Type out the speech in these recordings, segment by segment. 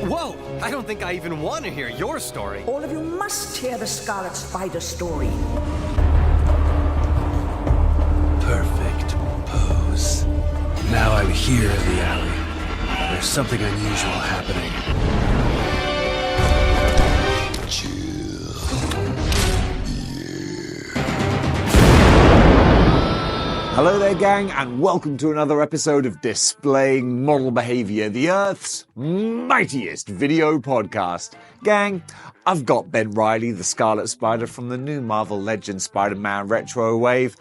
Whoa! I don't think I even want to hear your story. All of you must hear the Scarlet Spider story. Perfect pose. Now I'm here in the alley. There's something unusual happening. Hello there, gang, and welcome to another episode of Displaying-Model-Behaviour, the Earth's mightiest video podcast. Gang, I've got Ben Reilly, the Scarlet Spider from the new Marvel Legends Spider-Man retro wave.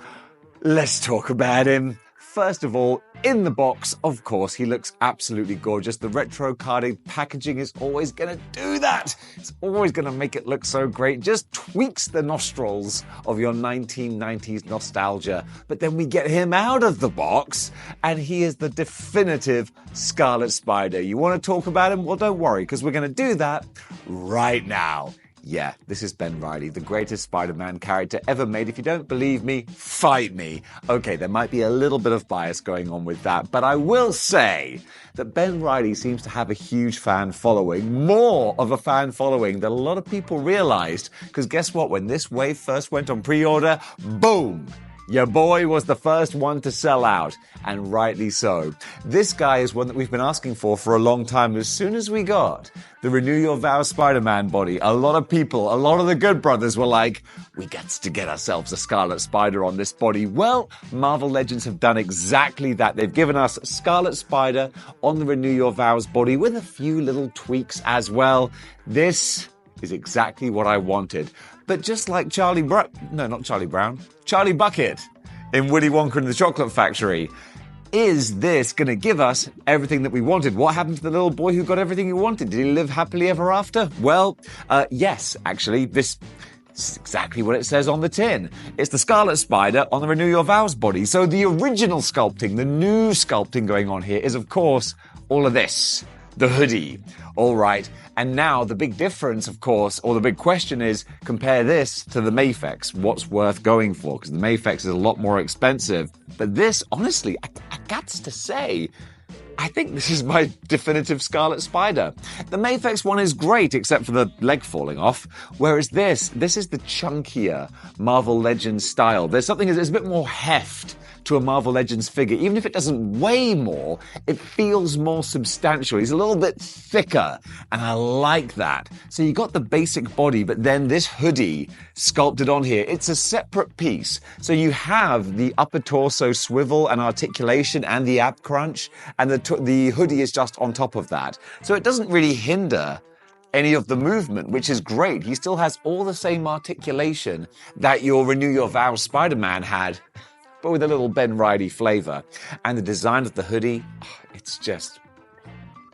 Let's talk about him. First of all, in the box, of course, he looks absolutely gorgeous. The retro carded packaging is always going to do that. It's always going to make it look so great. Just tweaks the nostrils of your 1990s nostalgia. But then we get him out of the box, and he is the definitive Scarlet Spider. You want to talk about him? Well, don't worry, because we're going to do that right now. Yeah, this is Ben Reilly, the greatest Spider-Man character ever made. If you don't believe me, fight me. Okay, there might be a little bit of bias going on with that, but I will say that Ben Reilly seems to have a huge fan following, more of a fan following than a lot of people realized. Because guess what? When this wave first went on pre-order, boom! Your boy was the first one to sell out, and rightly so. This guy is one that we've been asking for a long time. As soon as we got the Renew Your Vows Spider-Man body, a lot of people, a lot of the good brothers were like, we got to get ourselves a Scarlet Spider on this body. Well, Marvel Legends have done exactly that. They've given us Scarlet Spider on the Renew Your Vows body with a few little tweaks as well. This is exactly what I wanted. But just like Charlie Bucket in Willy Wonka and the Chocolate Factory, is this going to give us everything that we wanted? What happened to the little boy who got everything he wanted? Did he live happily ever after? Well, yes, actually, this is exactly what it says on the tin. It's the Scarlet Spider on the Renew Your Vows body. So the original sculpting, the new sculpting going on here is, of course, all of this. The hoodie. All right. And now the big difference, of course, or the big question is, compare this to the Mafex. What's worth going for? Because the Mafex is a lot more expensive. But this, honestly, I got to say, I think this is my definitive Scarlet Spider. The Mafex one is great, except for the leg falling off. Whereas this is the chunkier Marvel Legends style. There's something that's a bit more heft to a Marvel Legends figure. Even if it doesn't weigh more, it feels more substantial. He's a little bit thicker, and I like that. So you got the basic body, but then this hoodie sculpted on here. It's a separate piece. So you have the upper torso swivel and articulation and the ab crunch, and the hoodie is just on top of that. So it doesn't really hinder any of the movement, which is great. He still has all the same articulation that your Renew Your Vows Spider-Man had, but with a little Ben Reilly flavor. And the design of the hoodie, it's just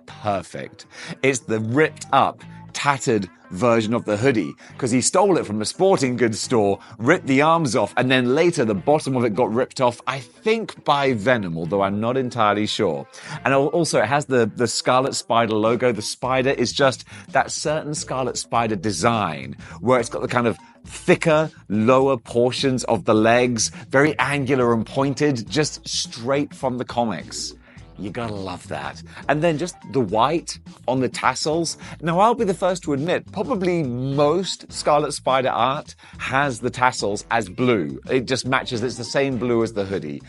perfect. It's the ripped up, tattered version of the hoodie, because he stole it from a sporting goods store, ripped the arms off, and then later the bottom of it got ripped off, I think by Venom, although I'm not entirely sure. And also it has the Scarlet Spider logo. The spider is just that certain Scarlet Spider design, where it's got the kind of thicker, lower portions of the legs, very angular and pointed, just straight from the comics. You gotta love that. And then just the white on the tassels. Now, I'll be the first to admit, probably most Scarlet Spider art has the tassels as blue. It just matches, it's the same blue as the hoodie.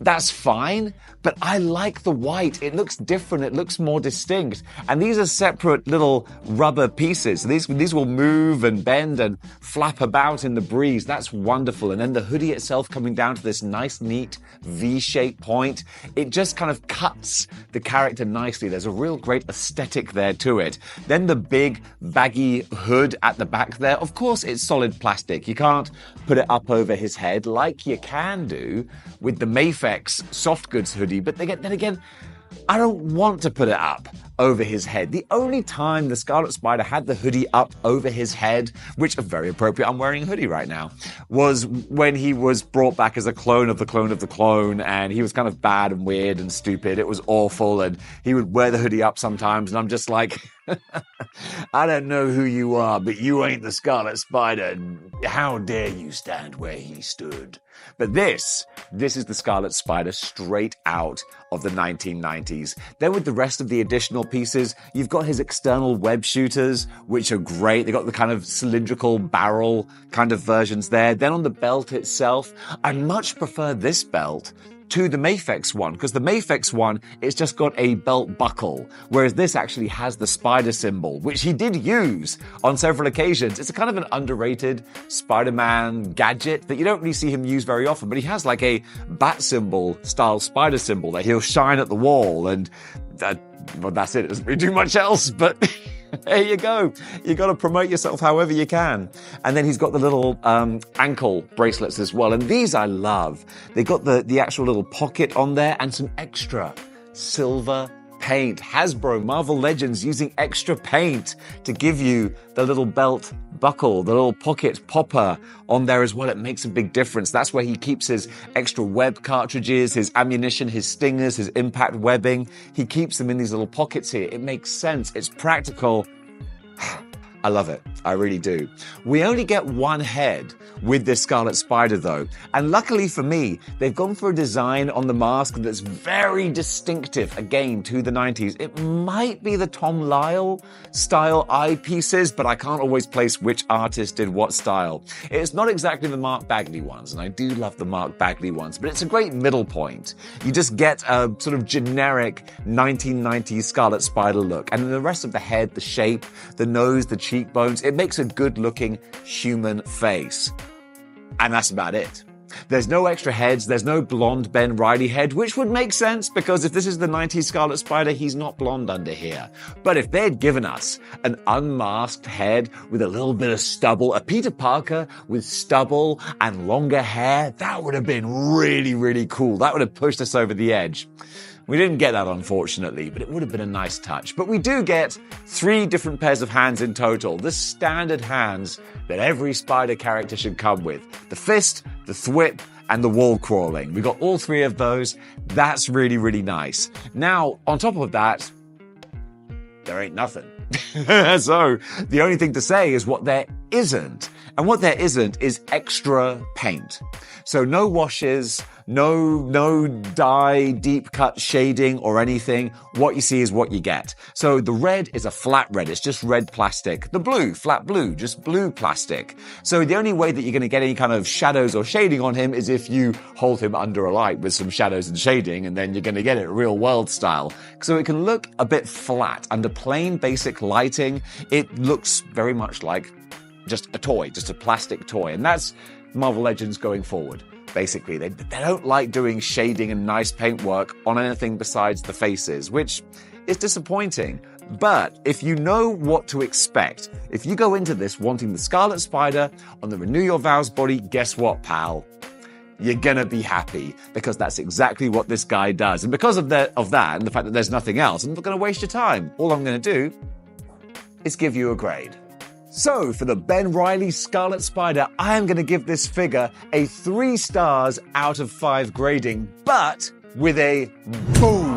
That's fine, but I like the white. It looks different. It looks more distinct. And these are separate little rubber pieces. These will move and bend and flap about in the breeze. That's wonderful. And then the hoodie itself coming down to this nice, neat V-shaped point. It just kind of cuts the character nicely. There's a real great aesthetic there to it. Then the big, baggy hood at the back there. Of course, it's solid plastic. You can't put it up over his head like you can do with the Mafex soft goods hoodie, but then again, I don't want to put it up over his head. The only time the Scarlet Spider had the hoodie up over his head, which is very appropriate, I'm wearing a hoodie right now, was when he was brought back as a clone of the clone of the clone, and he was kind of bad and weird and stupid. It was awful, and he would wear the hoodie up sometimes, and I'm just like, I don't know who you are, but you ain't the Scarlet Spider. How dare you stand where he stood? But this is the Scarlet Spider straight out of the 1990s. Then with the rest of the additional pieces, you've got his external web shooters, which are great. They've got the kind of cylindrical barrel kind of versions there. Then on the belt itself, I much prefer this belt to the Mafex one, because the Mafex one, it's just got a belt buckle, whereas this actually has the spider symbol, which he did use on several occasions. It's a kind of an underrated Spider-Man gadget that you don't really see him use very often, but he has like a bat symbol style spider symbol that he'll shine at the wall, and well, that's it. It doesn't really do much else, but there you go. You got to promote yourself however you can. And then he's got the little ankle bracelets as well. And these I love. They got the actual little pocket on there and some extra silver paint. Hasbro, Marvel Legends using extra paint to give you the little belt buckle, the little pocket popper on there as well. It makes a big difference. That's where he keeps his extra web cartridges, his ammunition, his stingers, his impact webbing. He keeps them in these little pockets here. It makes sense. It's practical. I love it. I really do. We only get one head with this Scarlet Spider though. And luckily for me, they've gone for a design on the mask that's very distinctive, again, to the 90s. It might be the Tom Lyle style eyepieces, but I can't always place which artist did what style. It's not exactly the Mark Bagley ones, and I do love the Mark Bagley ones, but it's a great middle point. You just get a sort of generic 1990s Scarlet Spider look. And then the rest of the head, the shape, the nose, the cheekbones, it makes a good-looking human face. And that's about it. There's no extra heads, there's no blonde Ben Reilly head, which would make sense because if this is the 90s Scarlet Spider, he's not blonde under here. But if they'd given us an unmasked head with a little bit of stubble, a Peter Parker with stubble and longer hair, that would have been really, really cool. That would have pushed us over the edge. We didn't get that, unfortunately, but it would have been a nice touch. But we do get 3 different pairs of hands in total, the standard hands that every Spider character should come with. The fist, the thwip, and the wall crawling. We got all 3 of those. That's really, really nice. Now, on top of that, there ain't nothing. So, the only thing to say is what there isn't. And what there isn't is extra paint. So no washes, no dye, deep cut shading or anything. What you see is what you get. So the red is a flat red. It's just red plastic. The blue, flat blue, just blue plastic. So the only way that you're going to get any kind of shadows or shading on him is if you hold him under a light with some shadows and shading, and then you're going to get it real world style. So it can look a bit flat. Under plain basic lighting, it looks very much like just a toy, just a plastic toy. And that's Marvel Legends going forward. Basically, they don't like doing shading and nice paintwork on anything besides the faces, which is disappointing. But if you know what to expect, if you go into this wanting the Scarlet Spider on the Renew Your Vows body, guess what, pal? You're gonna be happy, because that's exactly what this guy does. And because of that and the fact that there's nothing else, I'm not gonna waste your time. All I'm gonna do is give you a grade. So, for the Ben Reilly Scarlet Spider, I am going to give this figure a 3 stars out of 5 grading, but with a boom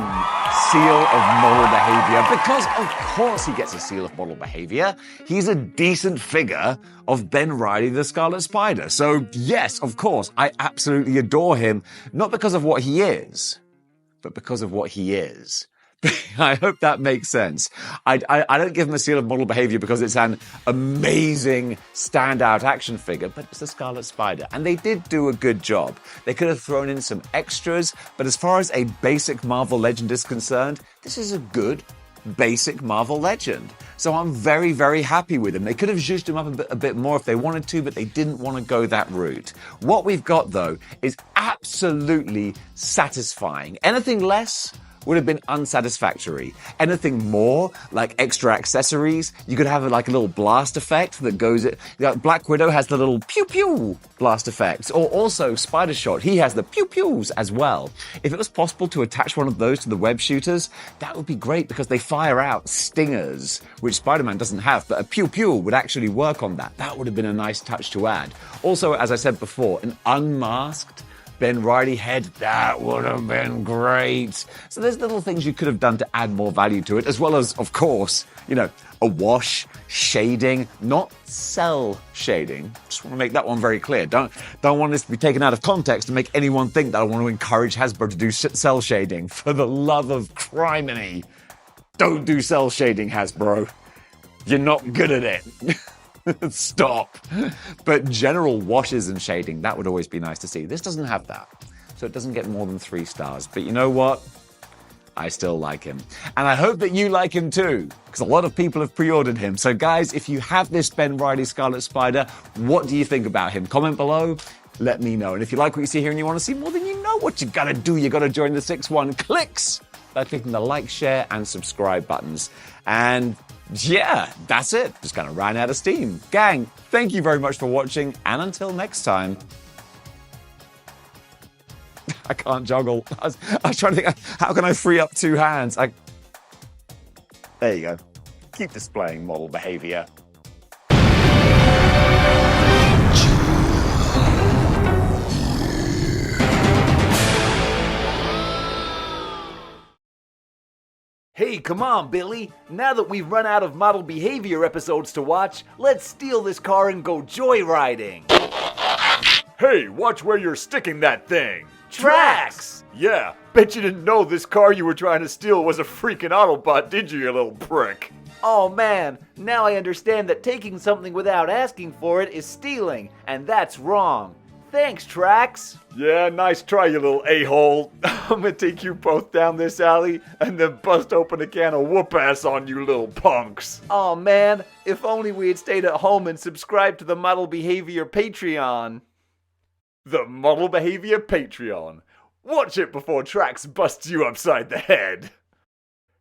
seal of model behavior, because of course he gets a seal of model behavior. He's a decent figure of Ben Reilly the Scarlet Spider. So, yes, of course, I absolutely adore him, not because of what he is, but because of what he is. I hope that makes sense. I don't give him a seal of model behavior because it's an amazing standout action figure, but it's the Scarlet Spider. And they did do a good job. They could have thrown in some extras, but as far as a basic Marvel Legend is concerned, this is a good basic Marvel Legend. So I'm very, very happy with him. They could have zhuzhed him up a bit more if they wanted to, but they didn't want to go that route. What we've got, though, is absolutely satisfying. Anything less would have been unsatisfactory. Anything more, like extra accessories, you could have like a little blast effect that goes... Black Widow has the little pew-pew blast effects, or also Spider-Shot, he has the pew-pews as well. If it was possible to attach one of those to the web shooters, that would be great because they fire out stingers, which Spider-Man doesn't have, but a pew-pew would actually work on that. That would have been a nice touch to add. Also, as I said before, an unmasked Ben Riley head. That would have been great. So there's little things you could have done to add more value to it, as well as, of course, a wash, shading, not cell shading. Just want to make that one very clear. Don't want this to be taken out of context to make anyone think that I want to encourage Hasbro to do cell shading. For the love of criminy, don't do cell shading, Hasbro. You're not good at it. Stop. But general washes and shading, that would always be nice to see. This doesn't have that, so it doesn't get more than 3 stars. But you know what? I still like him. And I hope that you like him too, because a lot of people have pre-ordered him. So guys, if you have this Ben Riley Scarlet Spider, what do you think about him? Comment below, let me know. And if you like what you see here and you want to see more, then you know what you gotta do. You gotta join the 6-1 clicks by clicking the like, share, and subscribe buttons. And yeah, that's it. Just kind of ran out of steam. Gang, thank you very much for watching, and until next time. I can't juggle. I was trying to think, how can I free up 2 hands? There you go. Keep displaying model behavior. Hey, come on, Billy. Now that we've run out of model behavior episodes to watch, let's steal this car and go joyriding. Hey, watch where you're sticking that thing. Tracks! Yeah, bet you didn't know this car you were trying to steal was a freaking Autobot, did you little prick? Oh man, now I understand that taking something without asking for it is stealing, and that's wrong. Thanks, Tracks. Yeah, nice try, you little a-hole. I'm gonna take you both down this alley and then bust open a can of whoop-ass on you little punks. Oh man, if only we had stayed at home and subscribed to the Model Behavior Patreon. The Model Behavior Patreon. Watch it before Tracks busts you upside the head.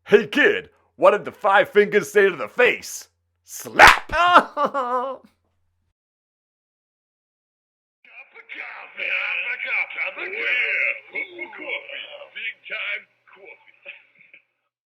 Hey kid, what did the 5 fingers say to the face? Slap! Cup of coffee. Big time